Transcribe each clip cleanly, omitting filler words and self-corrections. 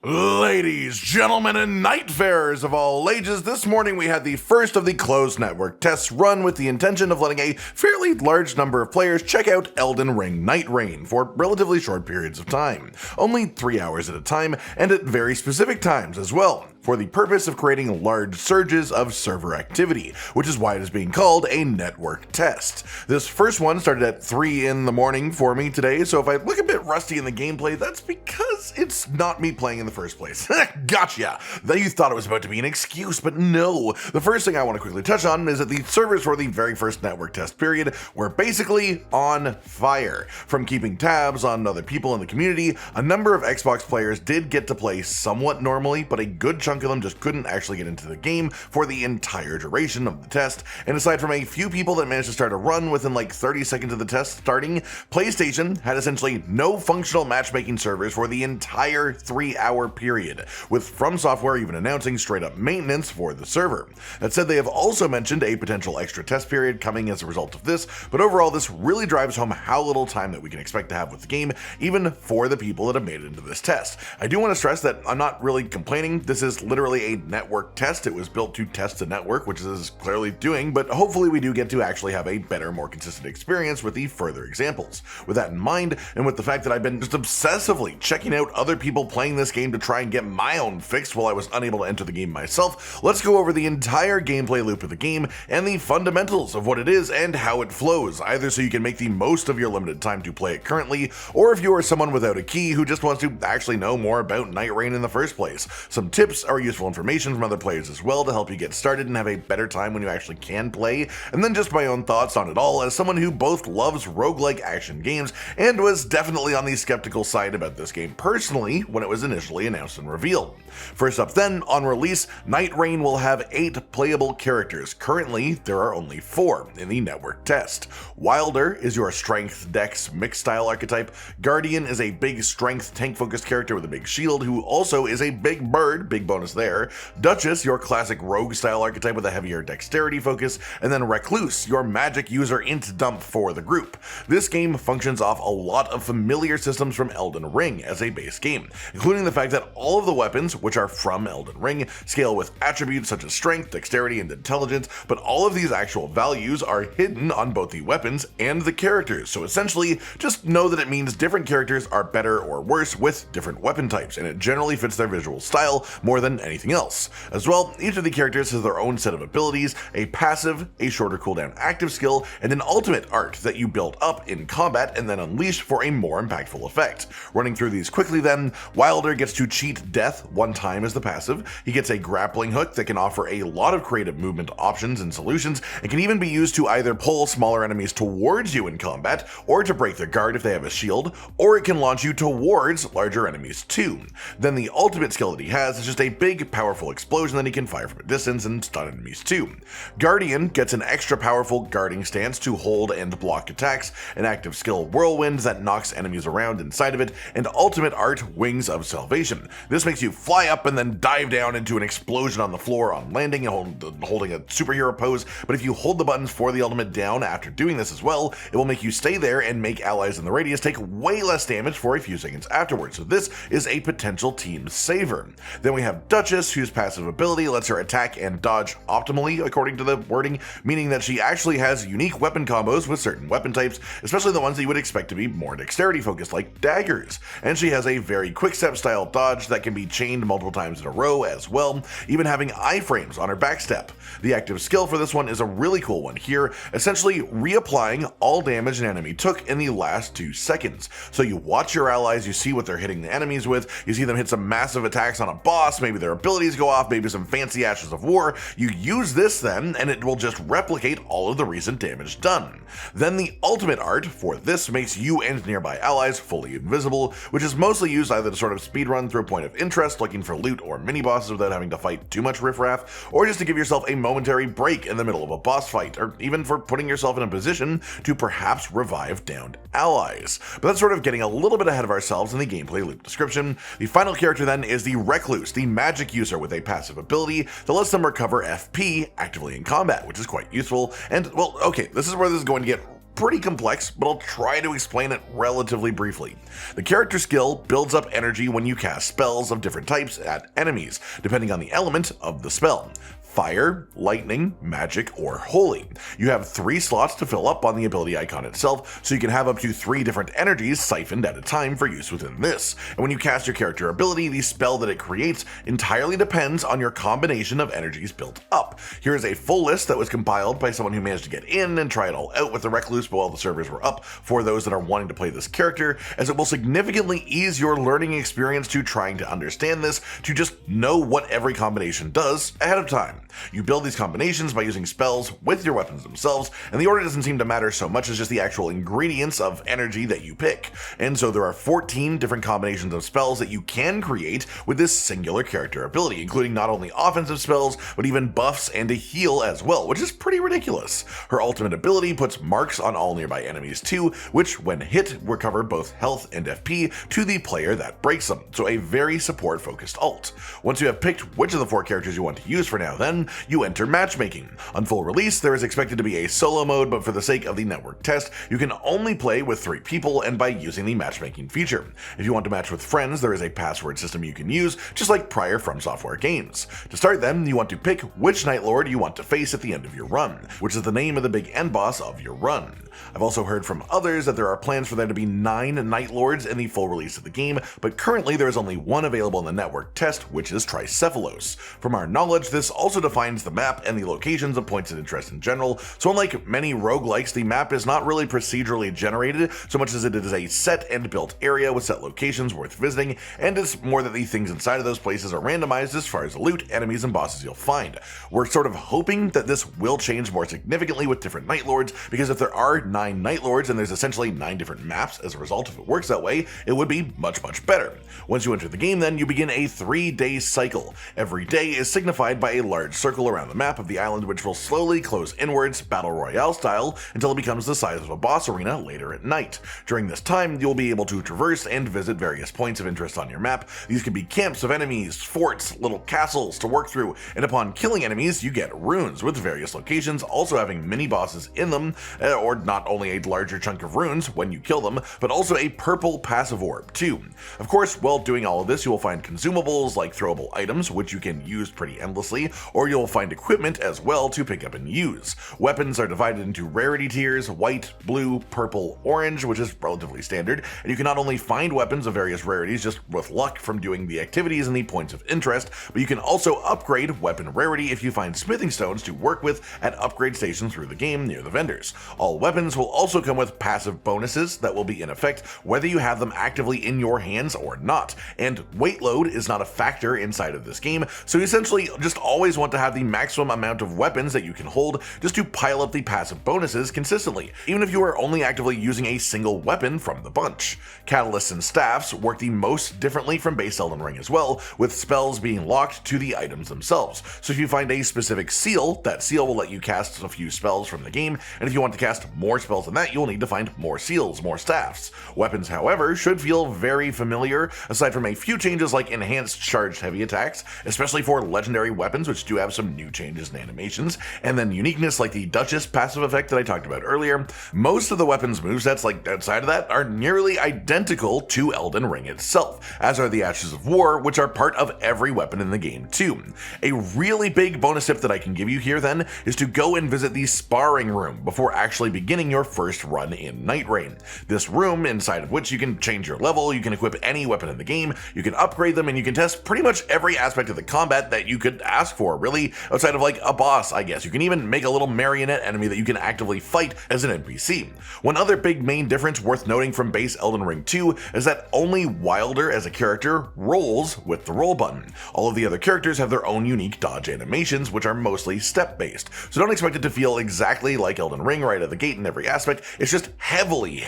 Ladies, gentlemen, and nightfarers of all ages, this morning we had the first of the closed network tests run with the intention of letting a fairly large number of players check out Elden Ring Nightreign for relatively short periods of time, only 3 hours at a time, and at very specific times as well, for the purpose of creating large surges of server activity, which is why it is being called a network test. This first one started at 3 in the morning for me today, so if I look a bit rusty in the gameplay, that's because it's not me playing in the first place. Gotcha! You thought it was about to be an excuse, but no. The first thing I want to quickly touch on is that the servers for the very first network test period were basically on fire. From keeping tabs on other people in the community, a number of Xbox players did get to play somewhat normally, but a good chunk of them just couldn't actually get into the game for the entire duration of the test, and aside from a few people that managed to start a run within like 30 seconds of the test starting, PlayStation had essentially no functional matchmaking servers for the entire 3-hour period, with From Software even announcing straight up maintenance for the server. That said, they have also mentioned a potential extra test period coming as a result of this, but overall this really drives home how little time that we can expect to have with the game, even for the people that have made it into this test. I do want to stress that I'm not really complaining. This is literally a network test. It was built to test the network, which it is clearly doing, but hopefully we do get to actually have a better, more consistent experience with the further examples. With that in mind, and with the fact that I've been just obsessively checking out other people playing this game to try and get my own fix while I was unable to enter the game myself, let's go over the entire gameplay loop of the game and the fundamentals of what it is and how it flows, either so you can make the most of your limited time to play it currently, or if you are someone without a key who just wants to actually know more about Nightreign in the first place. Some tips or useful information from other players as well to help you get started and have a better time when you actually can play, and then just my own thoughts on it all as someone who both loves roguelike action games and was definitely on the skeptical side about this game personally when it was initially announced and revealed. First up then, on release, Nightreign will have 8 playable characters. Currently, there are only 4 in the network test. Wilder is your strength dex mixed style archetype, Guardian is a big strength tank focused character with a big shield who also is a big bird, big bonus there, Duchess, your classic rogue style archetype with a heavier dexterity focus, and then Recluse, your magic user int dump for the group. This game functions off a lot of familiar systems from Elden Ring as a base game, including the fact that all of the weapons, which are from Elden Ring, scale with attributes such as strength, dexterity, and intelligence, but all of these actual values are hidden on both the weapons and the characters, so essentially just know that it means different characters are better or worse with different weapon types, and it generally fits their visual style more than anything else. As well, each of the characters has their own set of abilities, a passive, a shorter cooldown active skill, and an ultimate art that you build up in combat and then unleash for a more impactful effect. Running through these quickly then, Wilder gets to cheat death one time as the passive, he gets a grappling hook that can offer a lot of creative movement options and solutions, and can even be used to either pull smaller enemies towards you in combat, or to break their guard if they have a shield, or it can launch you towards larger enemies too. Then the ultimate skill that he has is just a big, powerful explosion that he can fire from a distance and stun enemies too. Guardian gets an extra powerful guarding stance to hold and block attacks, an active skill Whirlwind that knocks enemies around inside of it, and ultimate art Wings of Salvation. This makes you fly up and then dive down into an explosion on the floor on landing, holding a superhero pose, but if you hold the buttons for the ultimate down after doing this as well, it will make you stay there and make allies in the radius take way less damage for a few seconds afterwards, so this is a potential team saver. Then we have Duchess, whose passive ability lets her attack and dodge optimally according to the wording, meaning that she actually has unique weapon combos with certain weapon types, especially the ones that you would expect to be more dexterity focused like daggers, and she has a very quick step style dodge that can be chained multiple times in a row as well, even having iframes on her backstep. The active skill for this one is a really cool one here, essentially reapplying all damage an enemy took in the last 2 seconds. So you watch your allies, you see what they're hitting the enemies with, you see them hit some massive attacks on a boss, maybe their abilities go off, maybe some fancy Ashes of War, you use this then, and it will just replicate all of the recent damage done. Then the ultimate art for this makes you and nearby allies fully invisible, which is mostly used either to sort of speedrun through a point of interest, looking for loot or mini-bosses without having to fight too much riffraff, or just to give yourself a momentary break in the middle of a boss fight, or even for putting yourself in a position to perhaps revive downed allies. But that's sort of getting a little bit ahead of ourselves in the gameplay loop description. The final character then is the Recluse, the magic user with a passive ability that lets them recover FP actively in combat, which is quite useful. And well, okay, this is where this is going to get pretty complex, but I'll try to explain it relatively briefly. The character skill builds up energy when you cast spells of different types at enemies, depending on the element of the spell. Fire, lightning, magic, or holy. You have 3 slots to fill up on the ability icon itself, so you can have up to 3 different energies siphoned at a time for use within this. And when you cast your character ability, the spell that it creates entirely depends on your combination of energies built up. Here is a full list that was compiled by someone who managed to get in and try it all out with the Recluse while the servers were up for those that are wanting to play this character, as it will significantly ease your learning experience to trying to understand this, to just know what every combination does ahead of time. You build these combinations by using spells with your weapons themselves, and the order doesn't seem to matter so much as just the actual ingredients of energy that you pick. And so there are 14 different combinations of spells that you can create with this singular character ability, including not only offensive spells, but even buffs and a heal as well, which is pretty ridiculous. Her ultimate ability puts marks on all nearby enemies too, which when hit recover both health and FP to the player that breaks them, so a very support focused ult. Once you have picked which of the 4 characters you want to use for now then, you enter matchmaking. On full release, there is expected to be a solo mode, but for the sake of the network test, you can only play with 3 people and by using the matchmaking feature. If you want to match with friends, there is a password system you can use, just like prior From Software games. To start then, you want to pick which Night Lord you want to face at the end of your run, which is the name of the big end boss of your run. I've also heard from others that there are plans for there to be 9 Night Lords in the full release of the game, but currently there is only one available in the network test, which is Tricephalos. From our knowledge, this also defines the map and the locations of points of interest in general, so unlike many roguelikes, the map is not really procedurally generated so much as it is a set and built area with set locations worth visiting, and it's more that the things inside of those places are randomized as far as the loot, enemies, and bosses you'll find. We're sort of hoping that this will change more significantly with different Night Lords, because if there are 9 Night Lords and there's essentially 9 different maps as a result, if it works that way, it would be much better. Once you enter the game then, you begin a 3-day cycle. Every day is signified by a large circle around the map of the island, which will slowly close inwards, battle royale style, until it becomes the size of a boss arena later at night. During this time, you'll be able to traverse and visit various points of interest on your map. These can be camps of enemies, forts, little castles to work through, and upon killing enemies, you get runes, with various locations also having mini bosses in them, or not only a larger chunk of runes when you kill them, but also a purple passive orb too. Of course, while doing all of this, you will find consumables like throwable items, which you can use pretty endlessly, or you'll find equipment as well to pick up and use. Weapons are divided into rarity tiers: white, blue, purple, orange, which is relatively standard, and you can not only find weapons of various rarities just with luck from doing the activities and the points of interest, but you can also upgrade weapon rarity if you find smithing stones to work with at upgrade stations through the game near the vendors. All weapons will also come with passive bonuses that will be in effect whether you have them actively in your hands or not, and weight load is not a factor inside of this game, so you essentially just always want to have the maximum amount of weapons that you can hold just to pile up the passive bonuses consistently, even if you are only actively using a single weapon from the bunch. Catalysts and staffs work the most differently from base Elden Ring as well, with spells being locked to the items themselves. So if you find a specific seal, that seal will let you cast a few spells from the game, and if you want to cast more spells than that, you'll need to find more seals, more staffs. Weapons, however, should feel very familiar, aside from a few changes like enhanced charged heavy attacks, especially for legendary weapons, which do have some new changes and animations, and then uniqueness like the Duchess passive effect that I talked about earlier. Most of the weapons movesets like outside of that are nearly identical to Elden Ring itself, as are the Ashes of War, which are part of every weapon in the game too. A really big bonus tip that I can give you here then is to go and visit the sparring room before actually beginning your first run in Nightreign. This room, inside of which you can change your level, you can equip any weapon in the game, you can upgrade them, and you can test pretty much every aspect of the combat that you could ask for, really, outside of like a boss, I guess. You can even make a little marionette enemy that you can actively fight as an NPC. One other big main difference worth noting from base Elden Ring 2 is that only Wilder as a character rolls with the roll button. All of the other characters have their own unique dodge animations, which are mostly step-based, so don't expect it to feel exactly like Elden Ring right out of the gate in every aspect. It's just heavily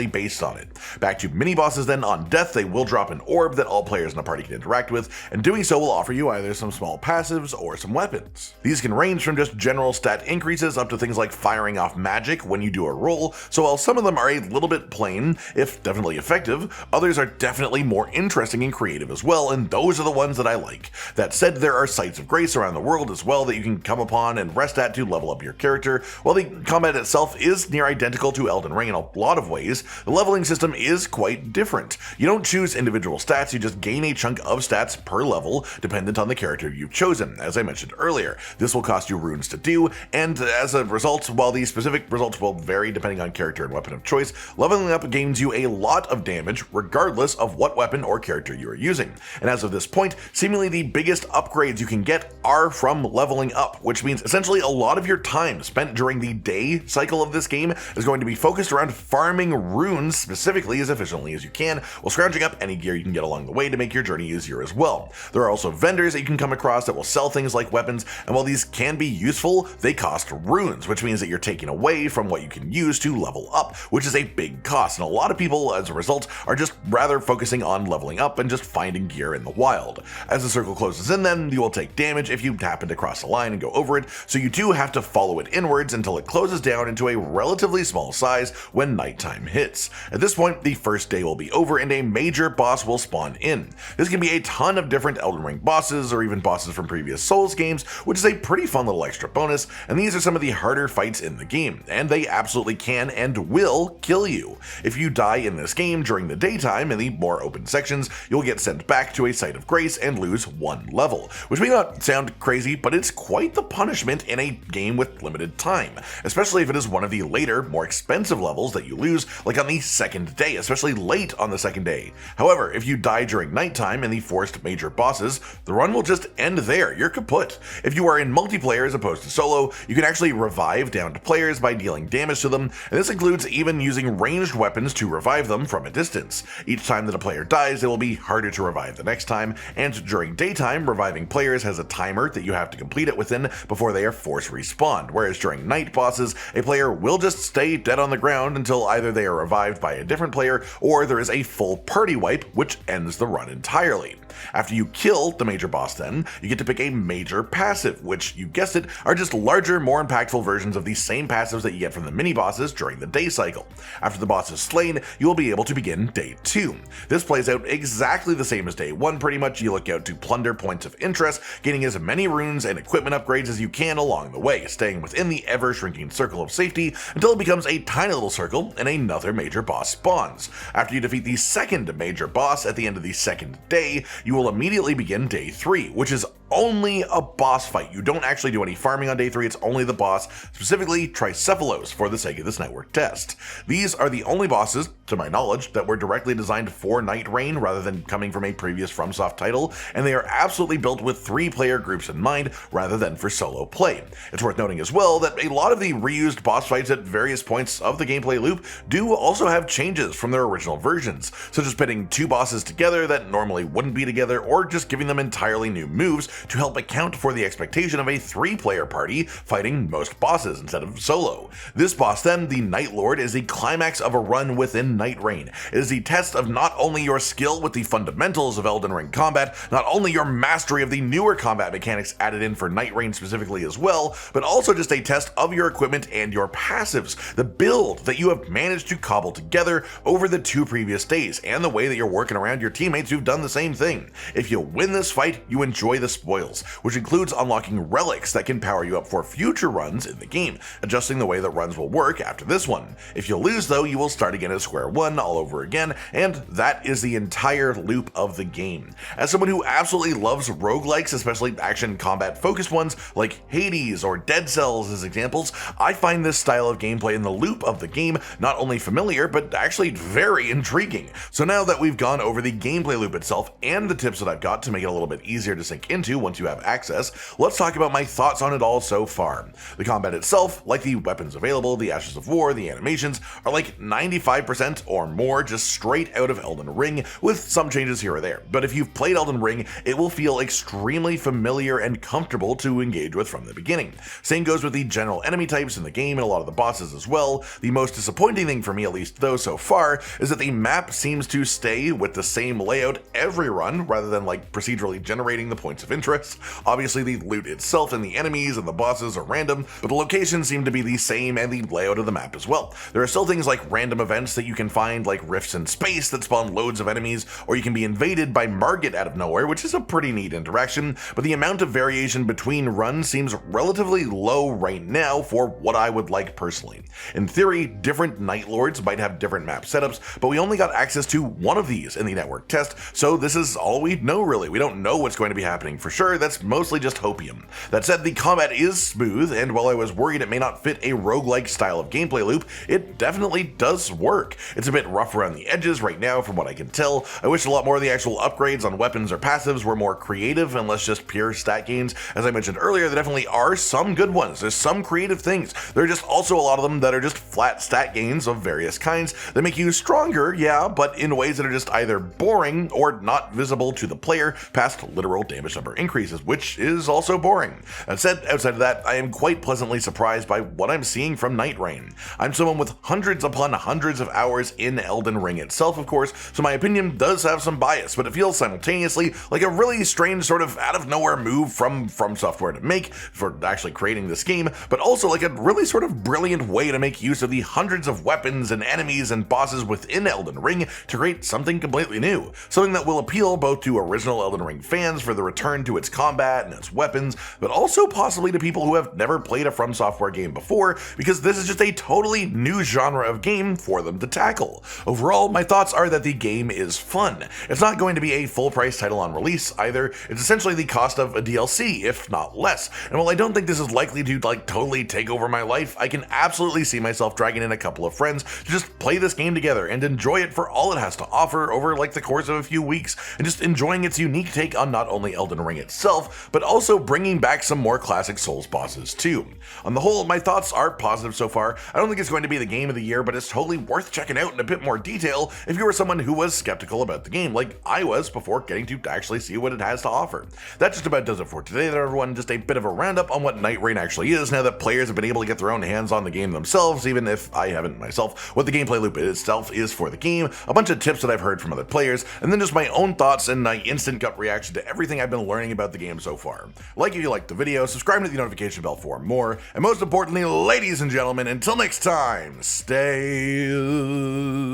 based on it. Back to mini-bosses then. On death, they will drop an orb that all players in the party can interact with, and doing so will offer you either some small passives or some weapons. These can range from just general stat increases up to things like firing off magic when you do a roll, so while some of them are a little bit plain, if definitely effective, others are definitely more interesting and creative as well, and those are the ones that I like. That said, there are sites of grace around the world as well that you can come upon and rest at to level up your character. While the combat itself is near identical to Elden Ring in a lot of ways, the leveling system is quite different. You don't choose individual stats, you just gain a chunk of stats per level dependent on the character you've chosen, as I mentioned earlier. This will cost you runes to do, and as a result, while the specific results will vary depending on character and weapon of choice, leveling up gains you a lot of damage regardless of what weapon or character you are using. And as of this point, seemingly the biggest upgrades you can get are from leveling up, which means essentially a lot of your time spent during the day cycle of this game is going to be focused around farming runes specifically as efficiently as you can, while scrounging up any gear you can get along the way to make your journey easier as well. There are also vendors that you can come across that will sell things like weapons, and while these can be useful, they cost runes, which means that you're taking away from what you can use to level up, which is a big cost, and a lot of people as a result are just rather focusing on leveling up and just finding gear in the wild. As the circle closes in then, you will take damage if you happen to cross a line and go over it, so you do have to follow it inwards until it closes down into a relatively small size when nighttime hits. At this point, the first day will be over and a major boss will spawn in. This can be a ton of different Elden Ring bosses or even bosses from previous Souls games, which is a pretty fun little extra bonus, and these are some of the harder fights in the game, and they absolutely can and will kill you. If you die in this game during the daytime in the more open sections, you'll get sent back to a site of grace and lose 1 level, which may not sound crazy, but it's quite the punishment in a game with limited time, especially if it is one of the later, more expensive levels that you lose, like on the second day, especially late on the second day. However, if you die during nighttime in the forced major bosses, the run will just end there, you're kaput. If you are in multiplayer as opposed to solo, you can actually revive downed players by dealing damage to them, and this includes even using ranged weapons to revive them from a distance. Each time that a player dies, it will be harder to revive the next time, and during daytime, reviving players has a timer that you have to complete it within before they are force respawned, whereas during night bosses, a player will just stay dead on the ground until either they are revived by a different player or there is a full party wipe, which ends the run entirely. After you kill the major boss then, you get to pick a major passive, which, you guessed it, are just larger, more impactful versions of the same passives that you get from the mini-bosses during the day cycle. After the boss is slain, you will be able to begin day 2. This plays out exactly the same as day 1 pretty much. You look out to plunder points of interest, gaining as many runes and equipment upgrades as you can along the way, staying within the ever-shrinking circle of safety until it becomes a tiny little circle and another major boss spawns. After you defeat the second major boss at the end of the second day, you will immediately begin day 3, which is only a boss fight. You don't actually do any farming on day 3, it's only the boss, specifically Tricephalos, for the sake of this network test. These are the only bosses, to my knowledge, that were directly designed for Nightreign rather than coming from a previous FromSoft title, and they are absolutely built with 3-player groups in mind rather than for solo play. It's worth noting as well that a lot of the reused boss fights at various points of the gameplay loop do also have changes from their original versions, such as pitting 2 bosses together that normally wouldn't be together, or just giving them entirely new moves to help account for the expectation of a 3-player party fighting most bosses instead of solo. This boss then, the Night Lord, is the climax of a run within Nightreign. It is the test of not only your skill with the fundamentals of Elden Ring combat, not only your mastery of the newer combat mechanics added in for Nightreign specifically as well, but also just a test of your equipment and your passives, the build that you have managed to cobble together over the 2 previous days, and the way that you're working around your teammates who've done the same thing. If you win this fight, you enjoy the spoils, which includes unlocking relics that can power you up for future runs in the game, adjusting the way that runs will work after this one. If you lose though, you will start again at square one all over again, and that is the entire loop of the game. As someone who absolutely loves roguelikes, especially action combat focused ones like Hades or Dead Cells as examples, I find this style of gameplay in the loop of the game not only familiar, but actually very intriguing. So now that we've gone over the gameplay loop itself and the tips that I've got to make it a little bit easier to sink into once you have access, let's talk about my thoughts on it all so far. The combat itself, like the weapons available, the Ashes of War, the animations, are like 95% or more just straight out of Elden Ring, with some changes here or there. But if you've played Elden Ring, it will feel extremely familiar and comfortable to engage with from the beginning. Same goes with the general enemy types in the game and a lot of the bosses as well. The most disappointing thing for me, at least though so far, is that the map seems to stay with the same layout every run, rather than like procedurally generating the points of interest fortress. Obviously, the loot itself and the enemies and the bosses are random, but the locations seem to be the same and the layout of the map as well. There are still things like random events that you can find, like rifts in space that spawn loads of enemies, or you can be invaded by Margit out of nowhere, which is a pretty neat interaction, but the amount of variation between runs seems relatively low right now for what I would like personally. In theory, different Night Lords might have different map setups, but we only got access to one of these in the network test, so this is all we know really. We don't know what's going to be happening for sure, that's mostly just hopium. That said, the combat is smooth, and while I was worried it may not fit a roguelike style of gameplay loop, it definitely does work. It's a bit rough around the edges right now from what I can tell. I wish a lot more of the actual upgrades on weapons or passives were more creative and less just pure stat gains. As I mentioned earlier, there definitely are some good ones. There's some creative things. There are just also a lot of them that are just flat stat gains of various kinds that make you stronger, yeah, but in ways that are just either boring or not visible to the player past literal damage number increases, which is also boring. That said, outside of that, I am quite pleasantly surprised by what I'm seeing from Nightreign. I'm someone with hundreds upon hundreds of hours in Elden Ring itself, of course, so my opinion does have some bias, but it feels simultaneously like a really strange sort of out-of-nowhere move from Software to make for actually creating this game, but also like a really sort of brilliant way to make use of the hundreds of weapons and enemies and bosses within Elden Ring to create something completely new. Something that will appeal both to original Elden Ring fans for the return to its combat and its weapons, but also possibly to people who have never played a From Software game before, because this is just a totally new genre of game for them to tackle. Overall, my thoughts are that the game is fun. It's not going to be a full-price title on release either. It's essentially the cost of a DLC, if not less. And while I don't think this is likely to totally take over my life, I can absolutely see myself dragging in a couple of friends to just play this game together and enjoy it for all it has to offer over the course of a few weeks, and just enjoying its unique take on not only Elden Ring itself, but also bringing back some more classic Souls bosses too. On the whole, my thoughts are positive so far. I don't think it's going to be the game of the year, but it's totally worth checking out in a bit more detail if you were someone who was skeptical about the game, like I was before getting to actually see what it has to offer. That just about does it for today, though, everyone. Just a bit of a roundup on what Nightreign actually is now that players have been able to get their own hands on the game themselves, even if I haven't myself, what the gameplay loop itself is for the game, a bunch of tips that I've heard from other players, and then just my own thoughts and my instant gut reaction to everything I've been learning about the game so far. Like if you liked the video, subscribe to the notification bell for more, and most importantly, ladies and gentlemen, until next time, stay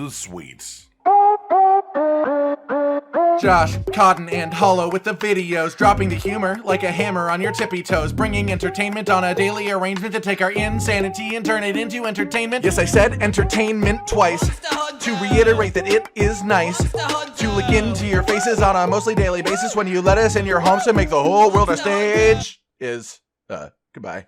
sweet. Josh, Cotton, and Hollow with the videos, dropping the humor like a hammer on your tippy toes, bringing entertainment on a daily arrangement to take our insanity and turn it into entertainment. Yes, I said entertainment twice, to reiterate that it is nice to look into your faces on a mostly daily basis when you let us in your homes to make the whole world a stage. Goodbye.